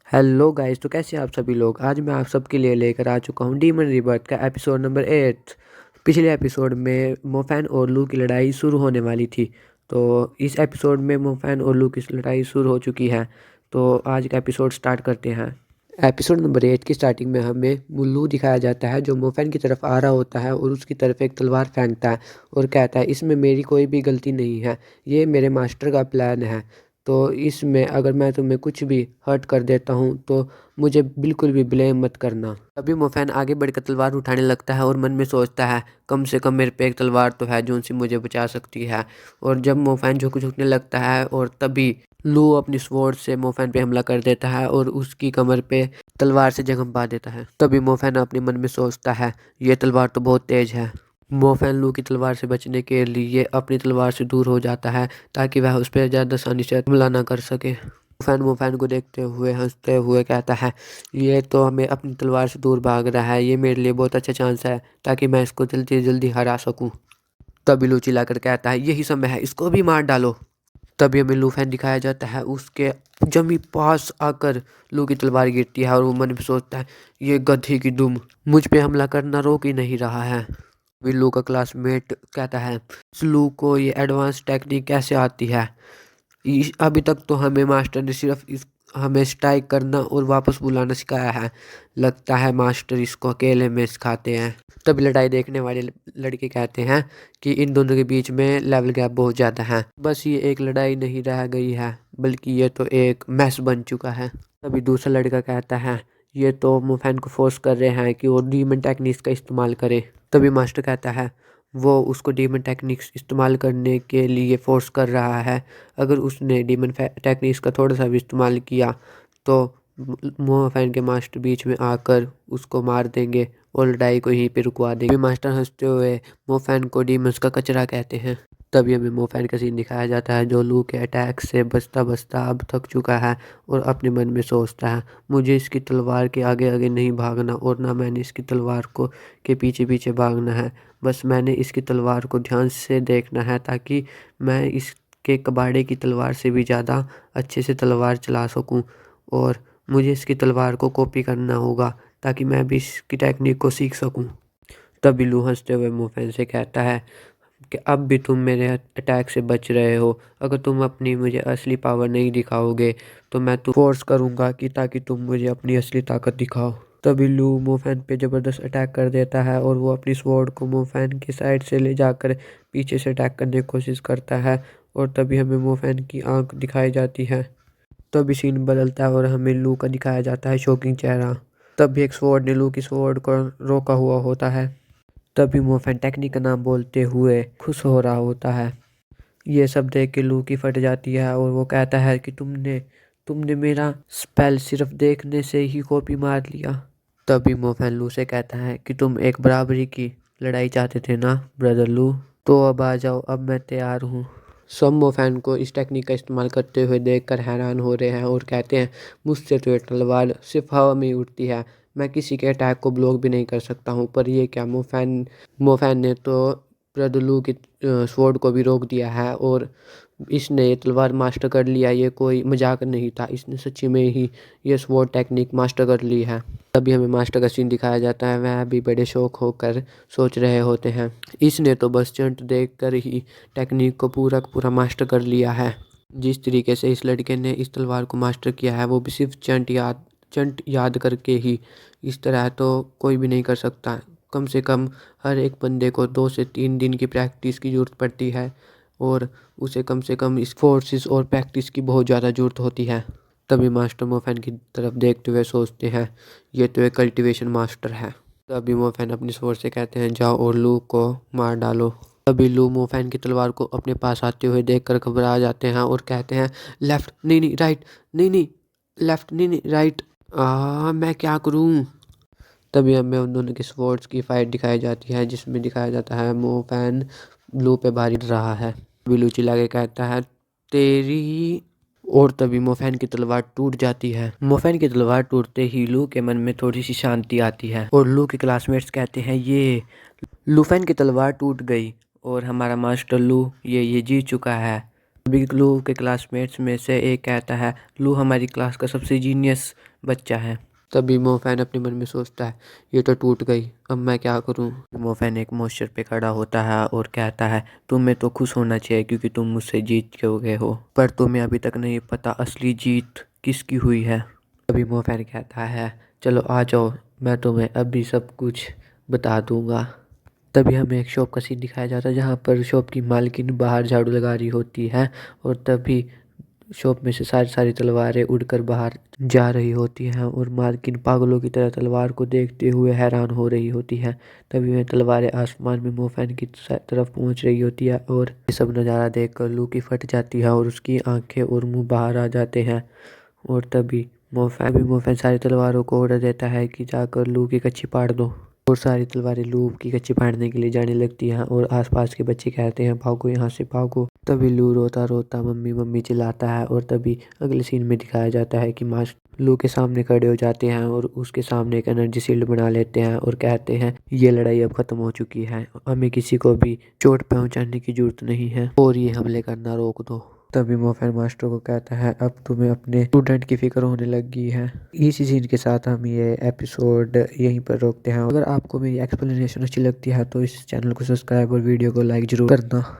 Hello guys, तो कैसे हैं आप सभी लोग। आज मैं आप सबके लिए लेकर आ चुका हूँ डीमन रिबर्थ का एपिसोड नंबर 8। पिछले एपिसोड में मोफैन और लू की लड़ाई शुरू होने वाली थी। तो इस एपिसोड में मोफैन और लू की लड़ाई शुरू हो चुकी है। तो आज का एपिसोड स्टार्ट करते हैं। एपिसोड नंबर 8 की स्टार्टिंग में हमें लू दिखाया जाता है, जो मोफैन की तरफ आ रहा होता है और उसकी तरफ एक तलवार फेंकता है और कहता है, इसमें मेरी कोई भी गलती नहीं है, ये मेरे मास्टर का प्लान है। तो इसमें अगर मैं तुम्हें कुछ भी हर्ट कर देता हूँ तो मुझे बिल्कुल भी ब्लेम मत करना। तभी मोफैन आगे बढ़कर तलवार उठाने लगता है और मन में सोचता है, कम से कम मेरे पे एक तलवार तो है जो उनसे मुझे बचा सकती है। और जब मोफैन झुकने लगता है और तभी लू अपनी स्वॉर्ड से मोफैन पे हमला कर देता है और उसकी कमर पे तलवार से जख्म पा देता है। तभी मोफैन अपने मन में सोचता है, ये तलवार तो बहुत तेज है। मोफैन लू की तलवार से बचने के लिए अपनी तलवार से दूर हो जाता है ताकि वह उस पर ज़्यादा आसानी से हमला ना कर सके। मोफैन को देखते हुए हंसते हुए कहता है, ये तो हमें अपनी तलवार से दूर भाग रहा है, ये मेरे लिए बहुत अच्छा चांस है ताकि मैं इसको जल्दी जल्दी हरा सकूं। तभी लू चिल्लाकर कहता है, यही समय है, इसको भी मार डालो। तभी हमें लूफैन दिखाया जाता है, उसके जमी पास आकर लू की तलवार गिरती है और वो मन में सोचता है, ये गधी की दुम मुझ पे हमला करना रोक ही नहीं रहा है। लू का क्लासमेट कहता है, इस लू को ये एडवांस टेक्निक कैसे आती है। अभी तक तो हमें मास्टर ने सिर्फ इस हमें स्ट्राइक करना और वापस बुलाना सिखाया है, लगता है मास्टर इसको अकेले में सिखाते हैं। तभी लड़ाई देखने वाले लड़के कहते हैं कि इन दोनों के बीच में लेवल गैप बहुत ज़्यादा है, बस ये एक लड़ाई नहीं रह गई है बल्कि ये तो एक मैस बन चुका है। तभी दूसरा लड़का कहता है, ये तो मोफैन को फोर्स कर रहे हैं कि वो डीमन टेक्निक्स का इस्तेमाल करे। तभी मास्टर कहता है, वो उसको डीमन टेक्निक्स इस्तेमाल करने के लिए फोर्स कर रहा है, अगर उसने डीमन टेक्निक्स का थोड़ा सा भी इस्तेमाल किया तो मोफैन के मास्टर बीच में आकर उसको मार देंगे और लड़ाई को यहीं पे रुकवा देंगे। मास्टर हंसते हुए मोफैन को डीमंस का कचरा कहते हैं। तभी हमें मोफैन का सीन दिखाया जाता है, जो लू के अटैक से बचता बचता अब थक चुका है और अपने मन में सोचता है, मुझे इसकी तलवार के आगे आगे नहीं भागना और ना मैंने इसकी तलवार को के पीछे पीछे भागना है, बस मैंने इसकी तलवार को ध्यान से देखना है ताकि मैं इसके कबाड़े की तलवार से भी ज़्यादा अच्छे से तलवार चला सकूं। और मुझे इसकी तलवार को कॉपी करना होगा ताकि मैं भी इसकी टेक्निक को सीख सकूं। तभी लू हंसते हुए मोफैन से कहता है कि अब भी तुम मेरे अटैक से बच रहे हो, अगर तुम अपनी मुझे असली पावर नहीं दिखाओगे तो मैं तो फोर्स करूँगा कि ताकि तुम मुझे अपनी असली ताकत दिखाओ। तभी लू मोफैन पे ज़बरदस्त अटैक कर देता है और वो अपनी स्वॉर्ड को मोफैन की साइड से ले जाकर पीछे से अटैक करने की कोशिश करता है। और तभी हमें मोफैन की आंख दिखाई जाती है। तभी सीन बदलता है और हमें लू का दिखाया जाता है शॉकिंग चेहरा। तभी एक स्वॉर्ड ने लू की स्वॉर्ड को रोका हुआ होता है। तभी मोफैन टेक्निक का नाम बोलते हुए खुश हो रहा होता है। ये सब देख के लू की फट जाती है और वो कहता है कि तुमने तुमने मेरा स्पेल सिर्फ देखने से ही कॉपी मार लिया। तभी मोफैन लू से कहता है कि तुम एक बराबरी की लड़ाई चाहते थे ना ब्रदर लू, तो अब आ जाओ, अब मैं तैयार हूँ। सब मोफैन को इस टेक्निक का इस्तेमाल करते हुए देखकर हैरान हो रहे हैं और कहते हैं, मुझसे तो ये तलवार सिर्फ हवा में ही उड़ती है, मैं किसी के अटैक को ब्लॉक भी नहीं कर सकता हूँ, पर ये क्या, मोफैन ने तो प्रदलू की स्वॉर्ड को भी रोक दिया है और इसने ये तलवार मास्टर कर लिया। ये कोई मजाक नहीं था, इसने सच्ची में ही ये स्वॉर्ड टेक्निक मास्टर कर ली है। तभी हमें मास्टर का सीन दिखाया जाता है, वह भी बड़े शौक होकर सोच रहे होते हैं, इसने तो बस चंट देख कर ही टेक्निक को पूरा का पूरा मास्टर कर लिया है। जिस तरीके से इस लड़के ने इस तलवार को मास्टर किया है वो भी सिर्फ चंट याद करके ही, इस तरह तो कोई भी नहीं कर सकता। कम से कम हर एक बंदे को 2 से 3 दिन की प्रैक्टिस की ज़रूरत पड़ती है और उसे कम से कम इस फोर्सेस और प्रैक्टिस की बहुत ज़्यादा ज़रूरत होती है। तभी मास्टर मोफैन की तरफ देखते हुए सोचते हैं, ये तो एक कल्टीवेशन मास्टर है। तभी मोफैन अपनी सोच से कहते हैं, जाओ और लू को मार डालो। तभी लू मोफैन की तलवार को अपने पास आते हुए देखकर घबरा जाते हैं और कहते हैं, लेफ्ट नहीं नहीं राइट, नहीं नहीं लेफ्ट नहीं नहीं राइट, मैं क्या करूं। तभी हमें उन दोनों की स्वॉर्ड्स की फाइट दिखाई जाती है, जिसमें दिखाया जाता है मोफैन ब्लू पे भारी रहा है। ब्लू चिल्ला के कहता है, तेरी। और तभी मोफैन की तलवार टूट जाती है। मोफैन की तलवार टूटते ही लू के मन में थोड़ी सी शांति आती है और लू के क्लासमेट्स कहते हैं, ये लूफैन की तलवार टूट गई और हमारा मास्टर लू ये जीत चुका है। अभी लू के क्लासमेट्स में से एक कहता है, लू हमारी क्लास का सबसे जीनियस बच्चा है। तभी मोफैन अपने मन में सोचता है, ये तो टूट गई, अब मैं क्या करूं। मोफैन एक मॉइस्चर पे खड़ा होता है और कहता है, तुम्हें तो खुश होना चाहिए क्योंकि तुम मुझसे जीत गए हो, पर तुम्हें अभी तक नहीं पता असली जीत किसकी हुई है। तभी मोफैन कहता है, चलो आ जाओ, मैं तुम्हें अभी सब कुछ बता दूंगा। तभी हमें एक शॉप का सीन दिखाया जाता है जहाँ पर शॉप की मालकिन बाहर झाड़ू लगा रही होती है और तभी शॉप में से सारी सारी तलवारें उड़कर बाहर जा रही होती हैं और मालकिन पागलों की तरह तलवार को देखते हुए हैरान हो रही होती है। तभी वह तलवारें आसमान में मोफैन की तरफ पहुंच रही होती है और ये सब नज़ारा देखकर लू की फट जाती है और उसकी आंखें और मुंह बाहर आ जाते हैं। और तभी मोफैन सारी तलवारों को ऑर्डर देता है कि जाकर लू की कच्ची पाड़ दो। और सारी तलवारें लू की कच्ची फाड़ने के लिए जाने लगती हैं और आसपास के बच्चे कहते हैं, भागो यहाँ से भागो। तभी लू रोता रोता मम्मी मम्मी चिल्लाता है और तभी अगले सीन में दिखाया जाता है कि मास्टर लू के सामने खड़े हो जाते हैं और उसके सामने एक एनर्जी शील्ड बना लेते हैं और कहते हैं, ये लड़ाई अब खत्म हो चुकी है, हमें किसी को भी चोट पहुंचाने की जरूरत नहीं है और ये हमले करना रोक दो। तभी मोफैन मास्टर को कहता है, अब तुम्हें अपने स्टूडेंट की फिक्र होने लगी है। इसी सीन के साथ हम ये एपिसोड यहीं पर रोकते हैं। अगर आपको मेरी एक्सप्लेनेशन अच्छी लगती है तो इस चैनल को सब्सक्राइब और वीडियो को लाइक जरूर करना।